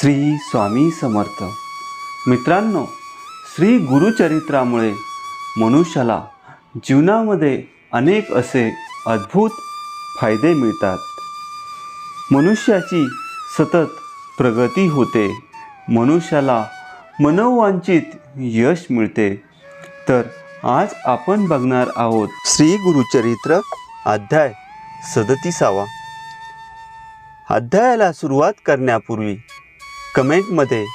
श्री स्वामी समर्थ. मित्रांनो, श्री गुरुचरित्रामुळे मनुष्याला जीवनामध्ये अनेक असे अद्भुत फायदे मिळतात. मनुष्याची सतत प्रगती होते, मनुष्याला मनोवांछित यश मिळते. तर आज आपण बघणार आहोत श्री गुरुचरित्र अध्याय 37. अध्यायाला सुरुवात करण्यापूर्वी कमेंटमध्ये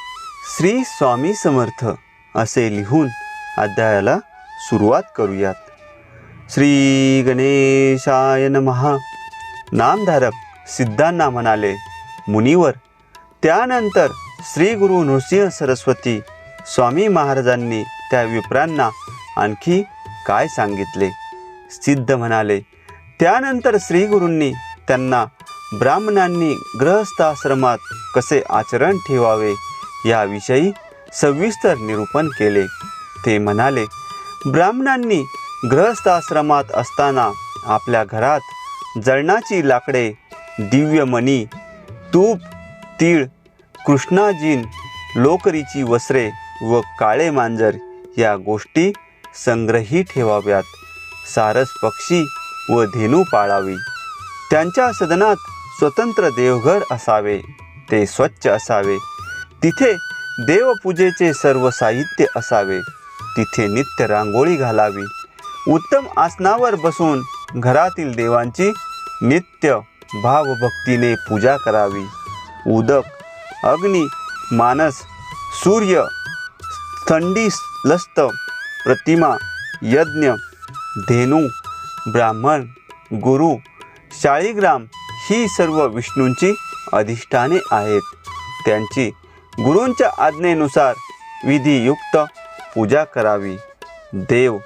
श्री स्वामी समर्थ असे लिहून अध्यायाला सुरुवात करूयात. श्री गणेशाय नमः. नामधारक सिद्धांना म्हणाले, मुनिवर. त्यानंतर श्री गुरु नृसिंह सरस्वती स्वामी महाराजांनी त्या विप्रांना आणखी काय सांगितले. सिद्ध म्हणाले, त्यानंतर श्री गुरूंनी त्यांना ब्राह्मणांनी गृहस्थाश्रमात कसे आचरण ठेवावे याविषयी सविस्तर निरूपण केले. ते म्हणाले, ब्राह्मणांनी गृहस्थाश्रमात असताना आपल्या घरात जळणाची लाकडे, दिव्य मणी, तूप, तीळ, कृष्णाजीन, लोकरीची वस्त्रे व काळे मांजर या गोष्टी संग्रही ठेवाव्यात. सारस पक्षी व धेनू पाळावी. त्यांच्या सदनात स्वतंत्र देवघर असावे, ते स्वच्छ असावे. तिथे देवपूजेचे सर्व साहित्य असावे. तिथे नित्य रांगोळी घालावी. उत्तम आसनावर बसून घरातील देवांची नित्य भावभक्तीने पूजा करावी. उदक, अग्नी, मानस, सूर्य, थंडी, लस्त, प्रतिमा, यज्ञ, धेनू, ब्राह्मण, गुरु, शाळीग्राम ही सर्व विष्णूंची अधिष्ठाने आहेत. त्यांची गुरूंच्या आज्ञेनुसार विधियुक्त पूजा करावी. देव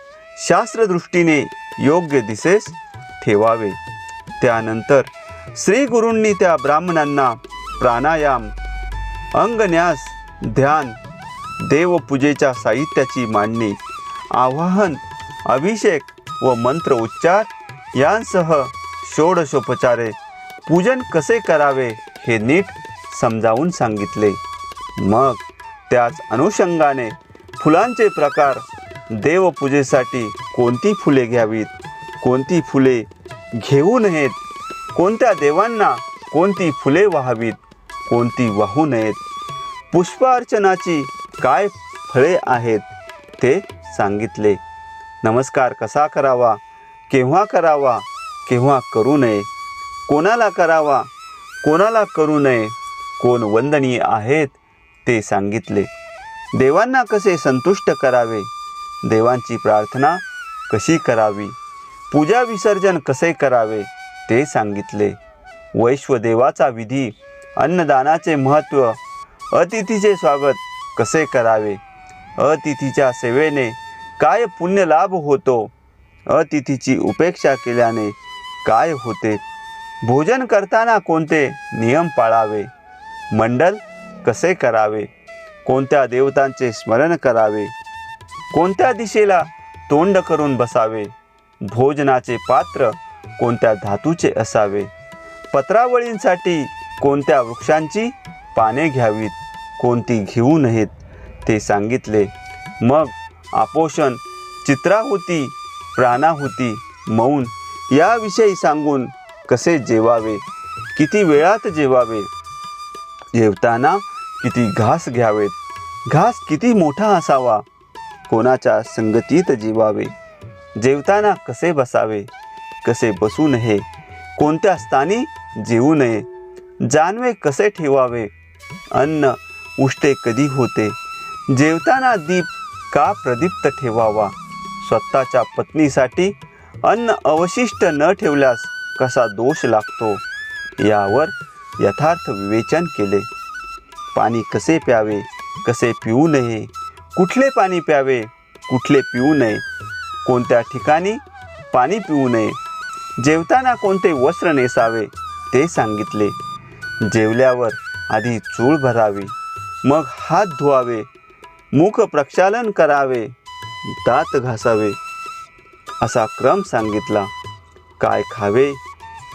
शास्त्रदृष्टीने योग्य दिसेस ठेवावे. त्यानंतर श्री गुरूंनी त्या ब्राह्मणांना प्राणायाम, अंगन्यास, ध्यान, देवपूजेच्या साहित्याची मांडणी, आवाहन, अभिषेक व मंत्र उच्चार यांसह षोडशोपचारे पूजन कसे करावे हे नीट समजावून सांगितले. मग त्याच अनुषंगाने फुलांचे प्रकार, देवपूजेसाठी कोणती फुले घ्यावीत, कोणती फुले घेऊ नयेत, कोणत्या देवांना कोणती फुले वाहावीत, कोणती वाहू नयेत, पुष्पार्चनाची काय फळे आहेत ते सांगितले. नमस्कार कसा करावा, केव्हा करावा, केव्हा करू नये, कोणाला करावा, कोणाला करू नये, कोण वंदनीय आहेत ते सांगितले. देवांना कसे संतुष्ट करावे, देवांची प्रार्थना कशी करावी, पूजा विसर्जन कसे करावे ते सांगितले. वैश्वदेवाचा विधी, अन्नदानाचे महत्त्व, अतिथीचे स्वागत कसे करावे, अतिथीच्या सेवेने काय पुण्यलाभ होतो, अतिथीची उपेक्षा केल्याने काय होते, भोजन करताना कोणते नियम पाळावे, मंडल कसे करावे, कोणत्या देवतांचे स्मरण करावे, कोणत्या दिशेला तोंड करून बसावे, भोजनाचे पात्र कोणत्या धातूचे असावे, पत्रावळींसाठी कोणत्या वृक्षांची पाने घ्यावीत, कोणती घेऊ नयेत ते सांगितले. मग आपोषण, चित्राहुती, प्राणाहुती, मौन याविषयी सांगून कसे जेवावे, किती वेळात जेवावे, जेवताना किती घास घ्यावेत, घास किती मोठा असावा, कोणाच्या संगतीत जेवावे, जेवताना कसे बसावे, कसे बसू नये, कोणत्या स्थानी जेवू नये, जानवे कसे ठेवावे, अन्न उष्टे कधी होते, जेवताना दीप का प्रदीप्त ठेवावा, स्वतःच्या पत्नीसाठी अन्न अवशिष्ट न ठेवल्यास कसा दोष लागतो यावर यथार्थ विवेचन केले. पाणी कसे प्यावे, कसे पिऊ नये, कुठले पाणी प्यावे, कुठले पिऊ नये, कोणत्या ठिकाणी पाणी पिऊ नये, जेवताना कोणते वस्त्र नेसावे ते सांगितले. जेवल्यावर आधी चूळ भरावी, मग हात धुवावे, मुख प्रक्षालन करावे, दात घासावे असा क्रम सांगितला. काय खावे,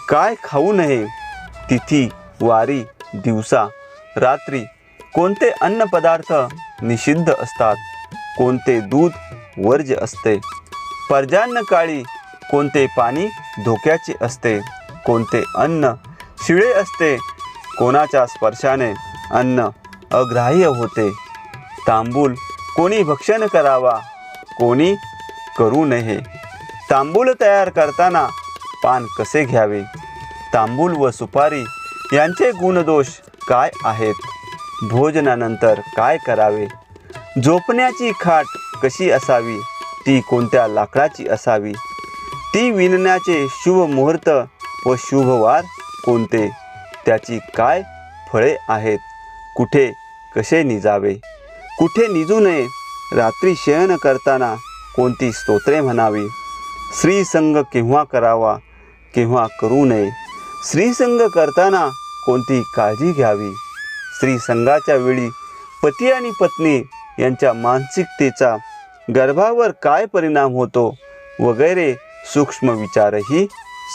काय खाऊ नये, तिथी, वारी, दिवसा, रात्री कोणते अन्न पदार्थ निषिद्ध असतात, कोणते दूध वर्ज्य असते, पर्जन्य काळी कोणते पाणी धोक्याचे असते, कोणते अन्न शिळे असते, कोणाच्या स्पर्शाने अन्न अग्राह्य होते, तांबूल कोणी भक्षण करावा, कोणी करू नये, तांबूल तयार करताना पान कसे घ्यावे, तांबूल व सुपारी यांचे गुणदोष काय आहेत, भोजनानंतर काय करावे, झोपण्याची खाट कशी असावी, ती कोणत्या लाकडाची असावी, ती विणण्याचे शुभ मुहूर्त व शुभवार कोणते, त्याची काय फळे आहेत, कुठे कसे निजावे, कुठे निजू नये, रात्री शयन करताना कोणती स्तोत्रे म्हणावी, स्त्रीसंग केव्हा करावा केव्हा करू नये, स्त्रीसंग करताना कोणती काळजी घ्यावी, स्त्रीसंगाच्या वेळी पती आणि पत्नी यांच्या मानसिकतेचा गर्भावर काय परिणाम होतो वगैरे सूक्ष्म विचारही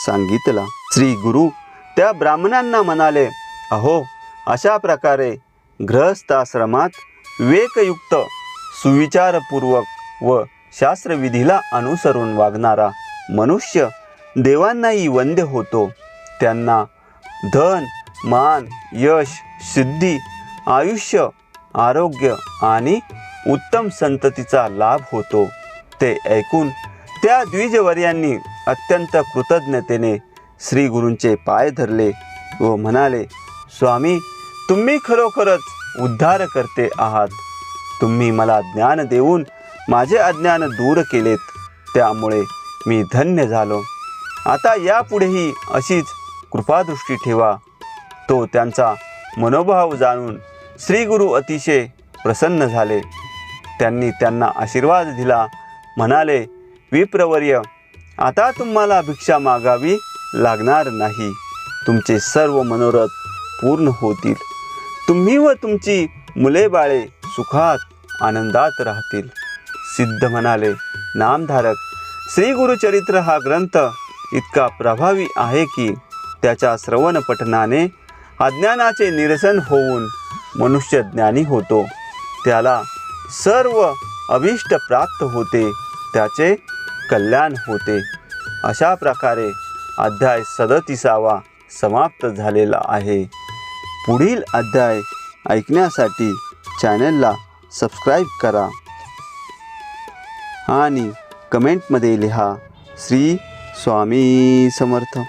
सांगितला. श्री गुरु त्या ब्राह्मणांना म्हणाले, अहो, अशा प्रकारे गृहस्थाश्रमात विवेकयुक्त सुविचारपूर्वक व शास्त्रविधीला अनुसरून वागणारा मनुष्य देवांनाही वंद्य होतो. त्यांना धन, मान, यश, सिद्धी, आयुष्य, आरोग्य आणि उत्तम संततीचा लाभ होतो. ते ऐकून त्या द्विजवर्यांनी अत्यंत कृतज्ञतेने श्री गुरूंचे पाय धरले व म्हणाले, स्वामी, तुम्ही खरोखरच उद्धार करते आहात. तुम्ही मला ज्ञान देऊन माझे अज्ञान दूर केलेत, त्यामुळे मी धन्य झालो. आता यापुढेही अशीच कृपादृष्टी ठेवा. तो त्यांचा मनोभाव जाणून श्री गुरु अतिशय प्रसन्न झाले. त्यांनी त्यांना आशीर्वाद दिला. म्हणाले, विप्रवर्य, आता तुम्हाला भिक्षा मागावी लागणार नाही. तुमचे सर्व मनोरथ पूर्ण होतील. तुम्ही व तुमची मुले बाळे सुखात आनंदात राहतील. सिद्ध म्हणाले, नामधारक, श्री गुरुचरित्र हा ग्रंथ इतका प्रभावी आहे की त्याच्या श्रवण पठनाने अज्ञानाचे निरसन होऊन मनुष्य ज्ञानी होतो. त्याला सर्व अभिष्ट प्राप्त होते, त्याचे कल्याण होते. अशा प्रकारे अध्याय 37 समाप्त झालेला आहे. पुढील अध्याय ऐकण्यासाठी चॅनलला सबस्क्राईब करा आणि कमेंटमध्ये लिहा. श्री स्वामी समर्थ.